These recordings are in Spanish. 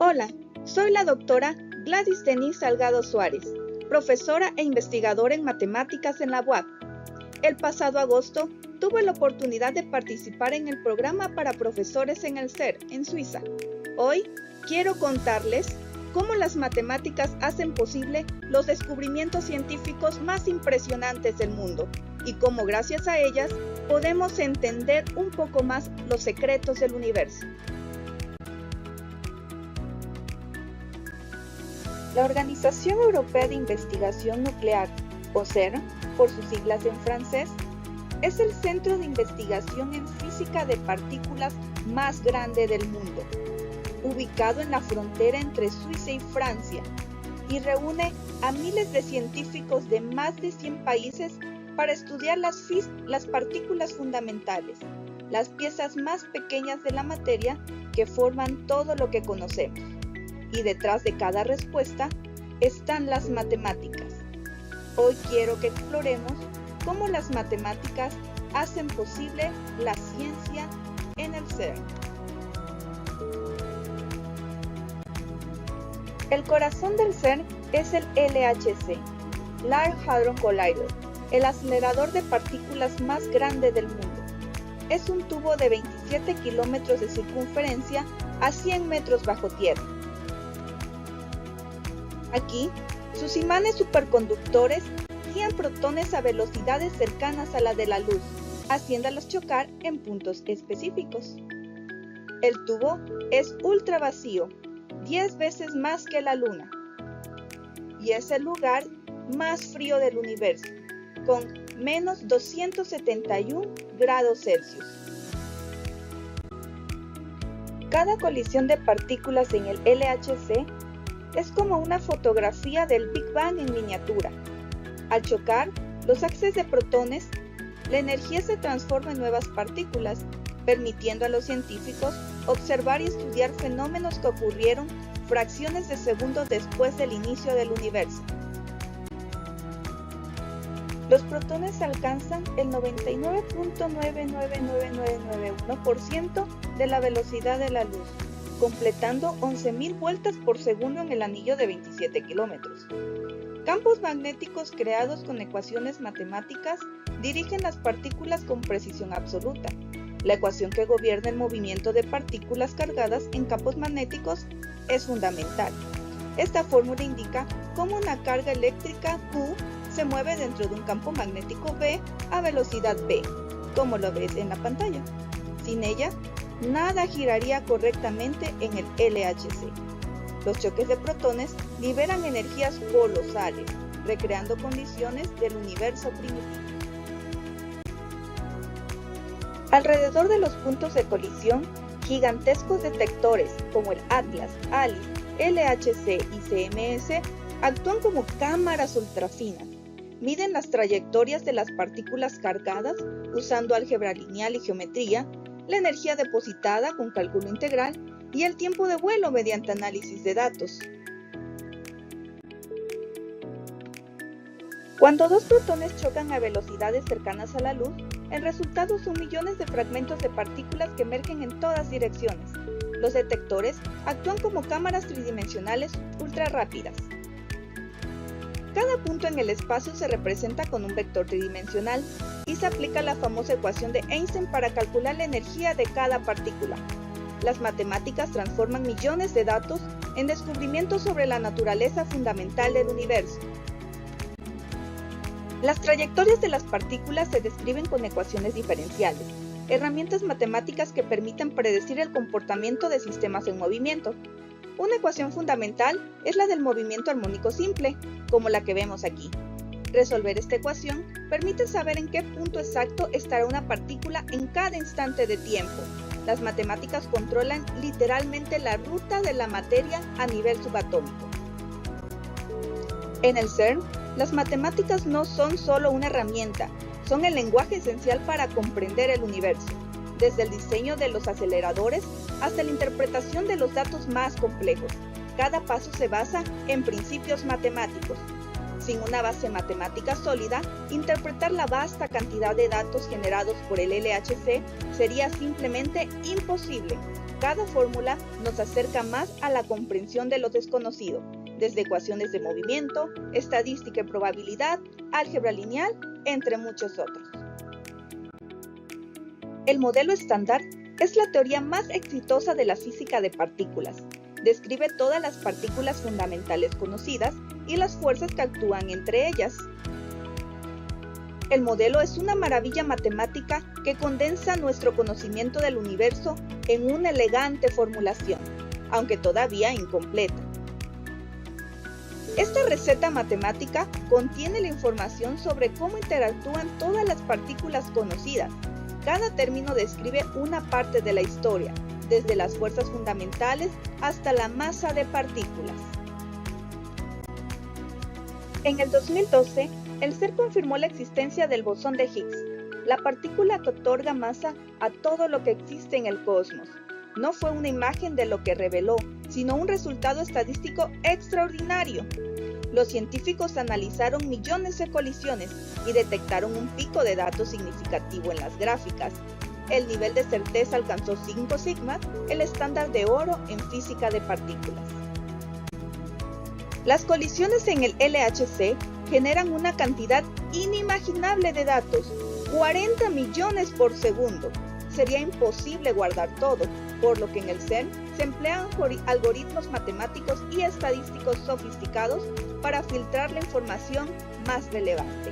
Hola, soy la doctora Gladys Denise Salgado Suárez, profesora e investigadora en matemáticas en la UAP. El pasado agosto tuve la oportunidad de participar en el programa para profesores en el CERN, en Suiza. Hoy quiero contarles cómo las matemáticas hacen posible los descubrimientos científicos más impresionantes del mundo y cómo gracias a ellas podemos entender un poco más los secretos del universo. La Organización Europea de Investigación Nuclear, o CERN, por sus siglas en francés, es el centro de investigación en física de partículas más grande del mundo, ubicado en la frontera entre Suiza y Francia, y reúne a miles de científicos de más de 100 países para estudiar las partículas fundamentales, las piezas más pequeñas de la materia que forman todo lo que conocemos. Y detrás de cada respuesta están las matemáticas. Hoy quiero que exploremos cómo las matemáticas hacen posible la ciencia en el CERN. El corazón del CERN es el LHC, Large Hadron Collider, el acelerador de partículas más grande del mundo. Es un tubo de 27 kilómetros de circunferencia a 100 metros bajo tierra. Aquí, sus imanes superconductores guían protones a velocidades cercanas a la de la luz, haciéndolos chocar en puntos específicos. El tubo es ultra vacío, 10 veces más que la Luna, y es el lugar más frío del universo, con menos 271 grados Celsius. Cada colisión de partículas en el LHC es como una fotografía del Big Bang en miniatura. Al chocar los haces de protones, la energía se transforma en nuevas partículas, permitiendo a los científicos observar y estudiar fenómenos que ocurrieron fracciones de segundos después del inicio del universo. Los protones alcanzan el 99.999991% de la velocidad de la luz, completando 11.000 vueltas por segundo en el anillo de 27 kilómetros. Campos magnéticos creados con ecuaciones matemáticas dirigen las partículas con precisión absoluta. La ecuación que gobierna el movimiento de partículas cargadas en campos magnéticos es fundamental. Esta fórmula indica cómo una carga eléctrica Q se mueve dentro de un campo magnético B a velocidad V, como lo ves en la pantalla. Sin ella, nada giraría correctamente en el LHC. Los choques de protones liberan energías colosales, recreando condiciones del universo primitivo. Alrededor de los puntos de colisión, gigantescos detectores como el Atlas, ALICE, LHC y CMS actúan como cámaras ultrafinas. Miden las trayectorias de las partículas cargadas usando álgebra lineal y geometría, la energía depositada con cálculo integral y el tiempo de vuelo mediante análisis de datos. Cuando dos protones chocan a velocidades cercanas a la luz, el resultado son millones de fragmentos de partículas que emergen en todas direcciones. Los detectores actúan como cámaras tridimensionales ultra rápidas. Cada punto en el espacio se representa con un vector tridimensional y se aplica la famosa ecuación de Einstein para calcular la energía de cada partícula. Las matemáticas transforman millones de datos en descubrimientos sobre la naturaleza fundamental del universo. Las trayectorias de las partículas se describen con ecuaciones diferenciales, herramientas matemáticas que permiten predecir el comportamiento de sistemas en movimiento. Una ecuación fundamental es la del movimiento armónico simple, como la que vemos aquí. Resolver esta ecuación permite saber en qué punto exacto estará una partícula en cada instante de tiempo. Las matemáticas controlan literalmente la ruta de la materia a nivel subatómico. En el CERN, las matemáticas no son solo una herramienta, son el lenguaje esencial para comprender el universo, desde el diseño de los aceleradores hasta la interpretación de los datos más complejos. Cada paso se basa en principios matemáticos. Sin una base matemática sólida, interpretar la vasta cantidad de datos generados por el LHC sería simplemente imposible. cada fórmula nos acerca más a la comprensión de lo desconocido, desde ecuaciones de movimiento, estadística y probabilidad, álgebra lineal, entre muchos otros. El modelo estándar es la teoría más exitosa de la física de partículas. Describe todas las partículas fundamentales conocidas y las fuerzas que actúan entre ellas. El modelo es una maravilla matemática que condensa nuestro conocimiento del universo en una elegante formulación, aunque todavía incompleta. Esta receta matemática contiene la información sobre cómo interactúan todas las partículas conocidas. Cada término describe una parte de la historia, desde las fuerzas fundamentales hasta la masa de partículas. En el 2012, el CERN confirmó la existencia del bosón de Higgs, la partícula que otorga masa a todo lo que existe en el cosmos. No fue una imagen de lo que reveló, sino un resultado estadístico extraordinario. Los científicos analizaron millones de colisiones y detectaron un pico de datos significativo en las gráficas. El nivel de certeza alcanzó 5 sigma, el estándar de oro en física de partículas. Las colisiones en el LHC generan una cantidad inimaginable de datos, 40 millones por segundo. Sería imposible guardar todo, por lo que en el CERN se emplean algoritmos matemáticos y estadísticos sofisticados para filtrar la información más relevante.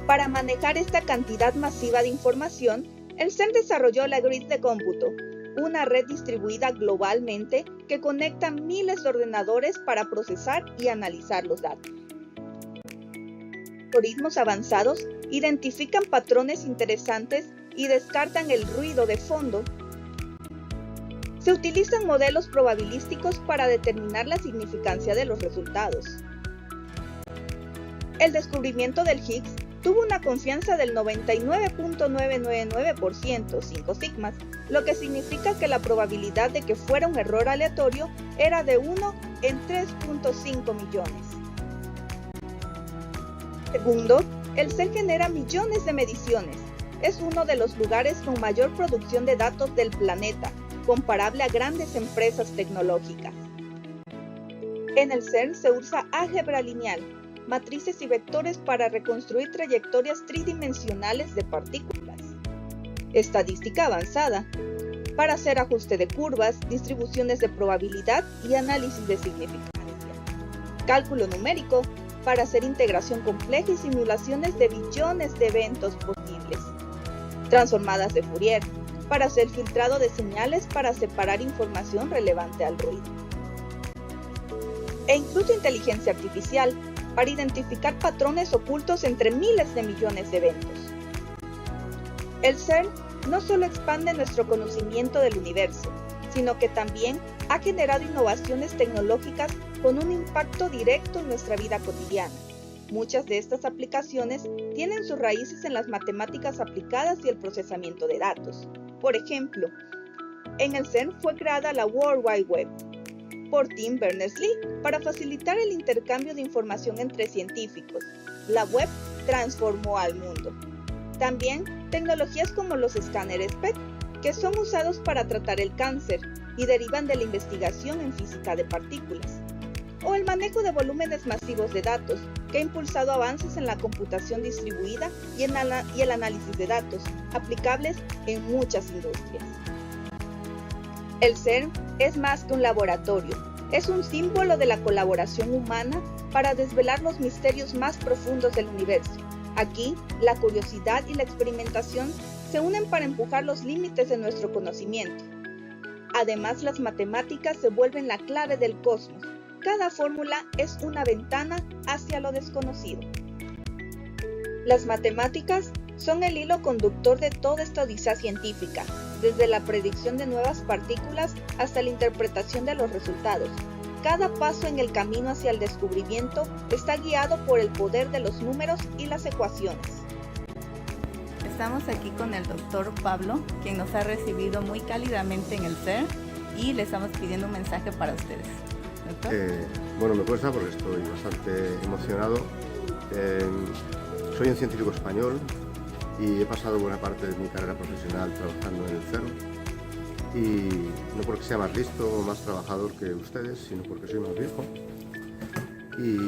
Para manejar esta cantidad masiva de información, el CERN desarrolló la grid de cómputo, una red distribuida globalmente que conecta miles de ordenadores para procesar y analizar los datos. Algoritmos avanzados identifican patrones interesantes y descartan el ruido de fondo. Se utilizan modelos probabilísticos para determinar la significancia de los resultados. El descubrimiento del Higgs tuvo una confianza del 99.999%, 5 sigmas, lo que significa que la probabilidad de que fuera un error aleatorio era de 1 en 3.5 millones. Segundo, el CERN genera millones de mediciones. Es uno de los lugares con mayor producción de datos del planeta, comparable a grandes empresas tecnológicas. En el CERN se usa álgebra lineal, matrices y vectores para reconstruir trayectorias tridimensionales de partículas. Estadística avanzada, para hacer ajuste de curvas, distribuciones de probabilidad y análisis de significancia. Cálculo numérico, para hacer integración compleja y simulaciones de billones de eventos posibles. Transformadas de Fourier, para hacer filtrado de señales para separar información relevante al ruido. E incluso inteligencia artificial, para identificar patrones ocultos entre miles de millones de eventos. El CERN no solo expande nuestro conocimiento del universo, sino que también ha generado innovaciones tecnológicas con un impacto directo en nuestra vida cotidiana. Muchas de estas aplicaciones tienen sus raíces en las matemáticas aplicadas y el procesamiento de datos. Por ejemplo, en el CERN fue creada la World Wide Web por Tim Berners-Lee para facilitar el intercambio de información entre científicos. La web transformó al mundo. También tecnologías como los escáneres PET, que son usados para tratar el cáncer y derivan de la investigación en física de partículas. O el manejo de volúmenes masivos de datos, que ha impulsado avances en la computación distribuida y el análisis de datos, aplicables en muchas industrias. El CERN es más que un laboratorio, es un símbolo de la colaboración humana para desvelar los misterios más profundos del universo. Aquí, la curiosidad y la experimentación se unen para empujar los límites de nuestro conocimiento. Además, las matemáticas se vuelven la clave del cosmos. Cada fórmula es una ventana hacia lo desconocido. Las matemáticas son el hilo conductor de toda esta odisea científica, desde la predicción de nuevas partículas hasta la interpretación de los resultados. Cada paso en el camino hacia el descubrimiento está guiado por el poder de los números y las ecuaciones. Estamos aquí con el doctor Pablo, quien nos ha recibido muy cálidamente en el CERN y le estamos pidiendo un mensaje para ustedes. Bueno, me cuesta porque estoy bastante emocionado. Soy un científico español y he pasado buena parte de mi carrera profesional trabajando en el CERN. y no porque sea más listo o más trabajador que ustedes, sino porque soy más viejo. Y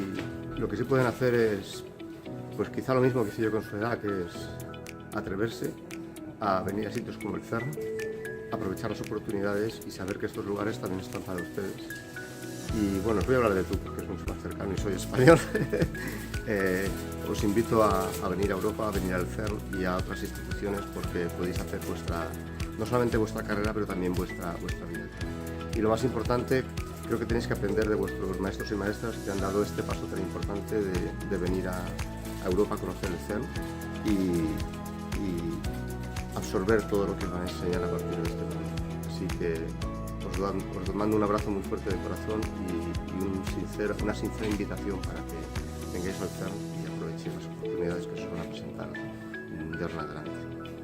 lo que sí pueden hacer es, pues quizá lo mismo que hice yo con su edad, que es atreverse a venir a sitios como el CERN, aprovechar las oportunidades y saber que estos lugares también están para ustedes. Y bueno, os voy a hablar de tú porque es mucho más cercano y soy español. Os invito a venir a Europa, a venir al CERN y a otras instituciones porque podéis hacer no solamente vuestra carrera, pero también vuestra vida. Y lo más importante, creo que tenéis que aprender de vuestros maestros y maestras que han dado este paso tan importante de venir a Europa a conocer el CERN y absorber todo lo que van a enseñar a partir de este momento. Así que os mando un abrazo muy fuerte de corazón y una sincera invitación para que vengáis al CERN y aprovechéis las oportunidades que os van a presentar de ahora en adelante.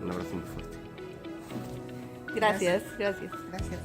Un abrazo muy fuerte. Gracias. Gracias. Gracias.